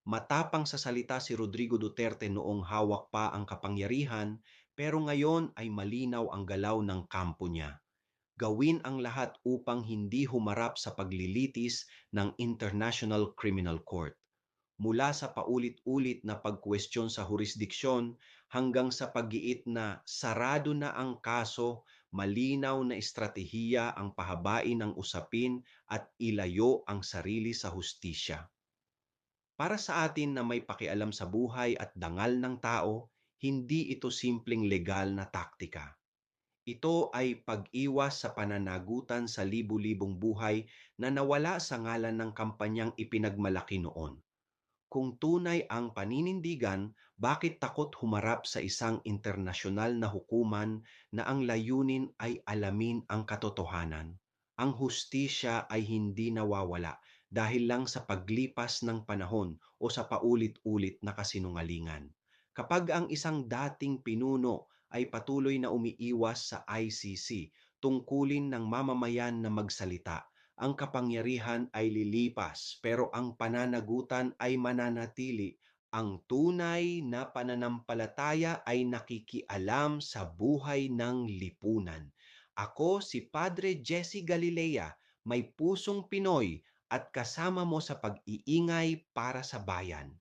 Matapang sa salita si Rodrigo Duterte noong hawak pa ang kapangyarihan, pero ngayon ay malinaw ang galaw ng kampo niya. Gawin ang lahat upang hindi humarap sa paglilitis ng International Criminal Court. Mula sa paulit-ulit na pagkwestiyon sa jurisdiksyon hanggang sa paggiit na sarado na ang kaso, malinaw na estratehiya ang pahabain ng usapin at ilayo ang sarili sa hustisya. Para sa atin na may pakialam sa buhay at dangal ng tao, hindi ito simpleng legal na taktika. Ito ay pag-iwas sa pananagutan sa libu-libong buhay na nawala sa ngalan ng kampanyang ipinagmalaki noon. Kung tunay ang paninindigan, bakit takot humarap sa isang internasyonal na hukuman na ang layunin ay alamin ang katotohanan? Ang hustisya ay hindi nawawala dahil lang sa paglipas ng panahon o sa paulit-ulit na kasinungalingan. Kapag ang isang dating pinuno ay patuloy na umiiwas sa ICC, tungkulin ng mamamayan na magsalita, ang kapangyarihan ay lilipas pero ang pananagutan ay mananatili. Ang tunay na pananampalataya ay nakikialam sa buhay ng lipunan. Ako si Padre Jesse Galilea, may pusong Pinoy at kasama mo sa pag-iingay para sa bayan.